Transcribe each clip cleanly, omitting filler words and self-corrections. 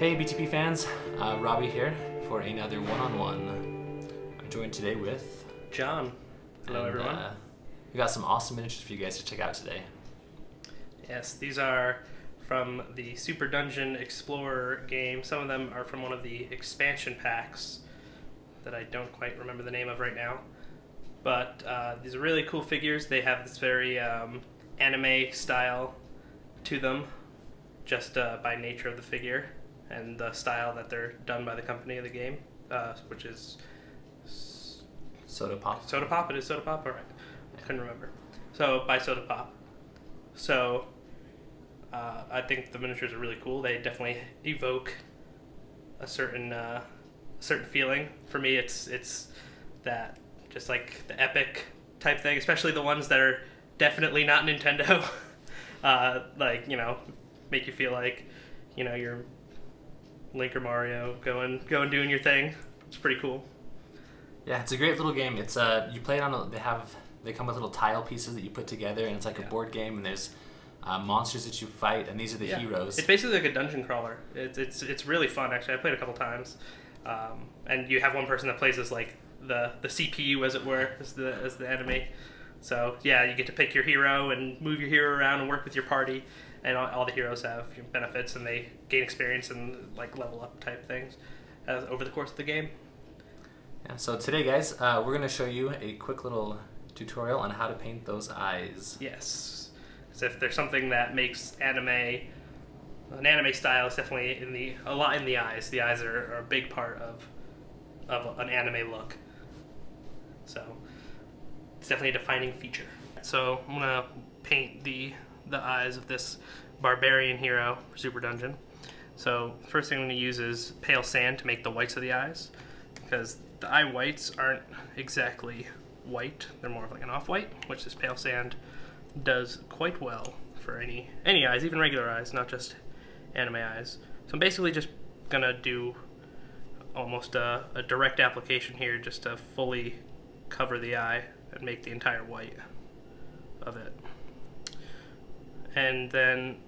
Hey BTP fans, Robbie here for another one-on-one. I'm joined today with John. Hello everyone. We got some awesome miniatures for you guys to check out today. Yes, these are from the Super Dungeon Explorer game. Some of them are from one of the expansion packs that I don't quite remember the name of right now. But these are really cool figures. They have this very anime style to them, just by nature of the figure and the style that they're done by the company of the game, which is Soda Pop. Soda Pop. It is Soda Pop. All right, I couldn't remember. So by Soda Pop. So I think the miniatures are really cool. They definitely evoke a certain feeling. For me, it's that just like the epic type thing, especially the ones that are definitely not Nintendo. Like, you know, make you feel like, you know, you're Link or Mario going doing your thing. It's pretty cool. Yeah, it's a great little game. It's you play it on. They come with little tile pieces that you put together, and it's like a board game. And there's monsters that you fight, and these are the heroes. It's basically like a dungeon crawler. It's really fun actually. I played a couple times, and you have one person that plays as like the CPU, as it were, as the enemy. So yeah, you get to pick your hero and move your hero around and work with your party. And all the heroes have benefits, and they gain experience and like level up type things over the course of the game. Yeah. So today, guys, we're gonna show you a quick little tutorial on how to paint those eyes. Yes, because if there's something that makes an anime style is definitely a lot in the eyes. The eyes are a big part of an anime look. So it's definitely a defining feature. So I'm gonna paint the eyes of this barbarian hero for Super Dungeon. So first thing I'm going to use is pale sand to make the whites of the eyes, because the eye whites aren't exactly white. They're more of like an off-white, which this pale sand does quite well for any eyes, even regular eyes, not just anime eyes. So I'm basically just going to do almost a direct application here just to fully cover the eye and make the entire white of it. And then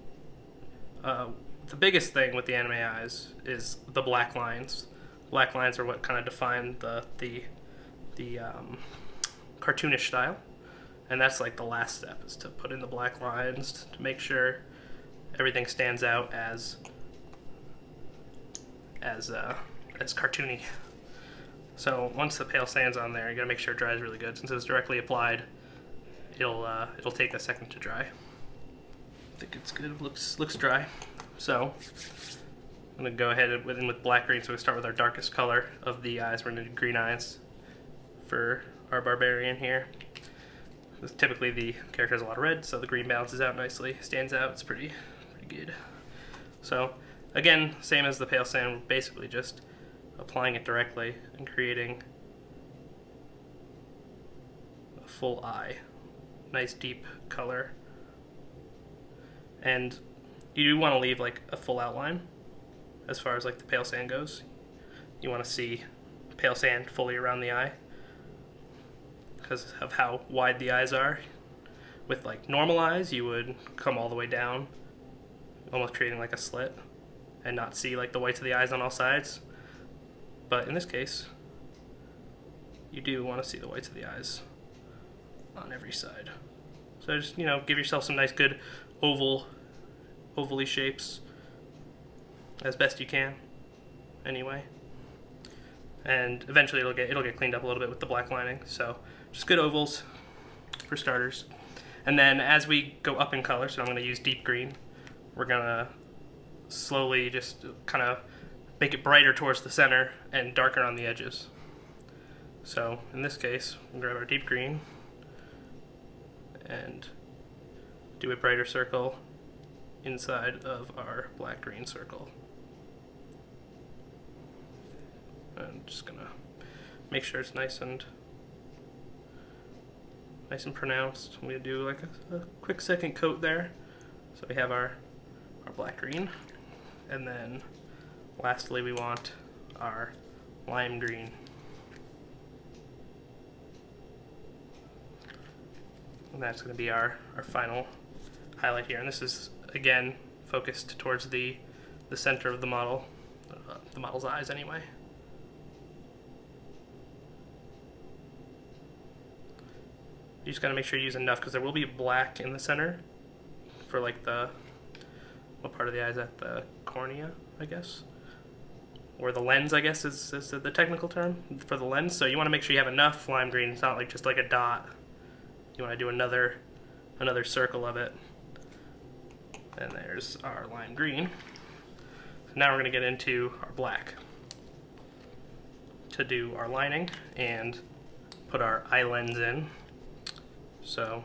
the biggest thing with the anime eyes is the black lines. Black lines are what kind of define the cartoonish style, and that's like the last step, is to put in the black lines to make sure everything stands out as cartoony. So once the pale sand's on there, you gotta make sure it dries really good. Since it's directly applied, it'll take a second to dry. I think it's good. It looks dry. So I'm gonna go ahead with black green. So we start with our darkest color of the eyes. We're gonna do green eyes for our barbarian here. Typically the character has a lot of red, so the green balances out nicely, stands out. It's pretty good. So again, same as the pale sand, we're basically just applying it directly and creating a full eye. Nice deep color. And you do want to leave like a full outline as far as like the pale sand goes. You want to see pale sand fully around the eye because of how wide the eyes are. With like normal eyes, you would come all the way down, almost creating like a slit, and not see like the whites of the eyes on all sides. But in this case, you do want to see the whites of the eyes on every side. So just, you know, give yourself some nice good ovally shapes as best you can anyway, and eventually it'll get cleaned up a little bit with the black lining. So just good ovals for starters, and then as we go up in color, so I'm going to use deep green, we're going to slowly just kind of make it brighter towards the center and darker on the edges. So in this case, we'll grab our deep green and do a brighter circle inside of our black-green circle. I'm just gonna make sure it's nice and pronounced. I'm gonna do like a quick second coat there. So we have our black-green, and then lastly we want our lime green. And that's gonna be our final highlight here. And this is again focused towards the center of the model, the model's eyes anyway. You just gotta make sure you use enough, because there will be black in the center for like what part of the eye is that? The cornea, I guess? Or the lens, I guess, is the technical term for the lens. So you want to make sure you have enough lime green. It's not like just like a dot. You want to do another circle of it. And there's our lime green. So now we're going to get into our black to do our lining and put our eye lens in. So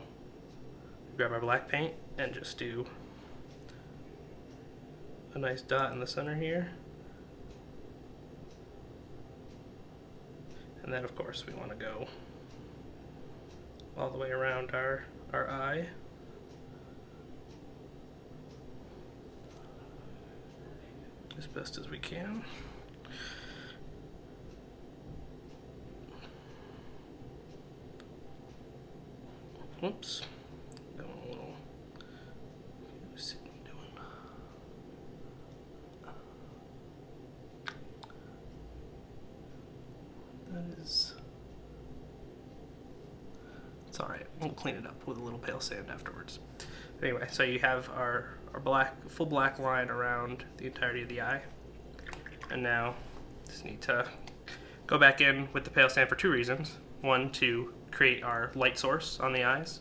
grab our black paint and just do a nice dot in the center here. And then of course we want to go all the way around our eye. As best as we can. Whoops. Going a little. Let's see what I'm doing. That is. It's alright. We'll clean it up with a little pale sand afterwards. Anyway, so you have our full black line around the entirety of the eye. And now just need to go back in with the pale sand for two reasons. One, to create our light source on the eyes.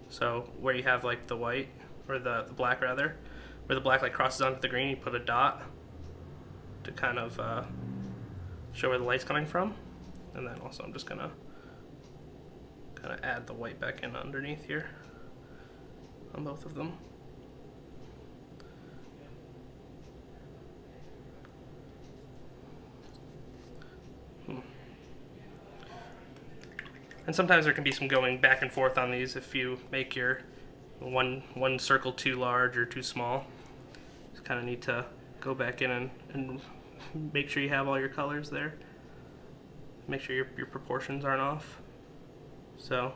So where you have like the white, or the black rather, where the black like crosses onto the green, you put a dot to kind of show where the light's coming from. And then also I'm just gonna kind of add the white back in underneath here on both of them. And sometimes there can be some going back and forth on these if you make your one circle too large or too small. Just kind of need to go back in and make sure you have all your colors there. Make sure your proportions aren't off. So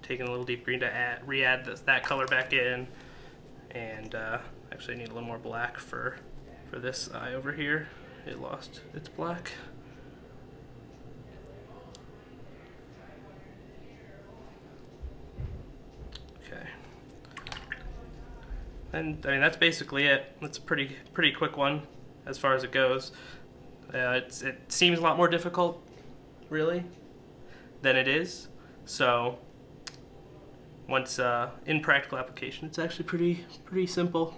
taking a little deep green to re-add that color back in, and actually I need a little more black for this eye over here. It lost its black. Okay. And I mean that's basically it. That's a pretty quick one as far as it goes. It seems a lot more difficult, really, than it is. So once in practical application, it's actually pretty simple.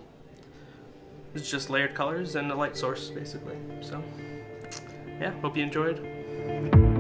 It's just layered colors and a light source, basically. So yeah, hope you enjoyed.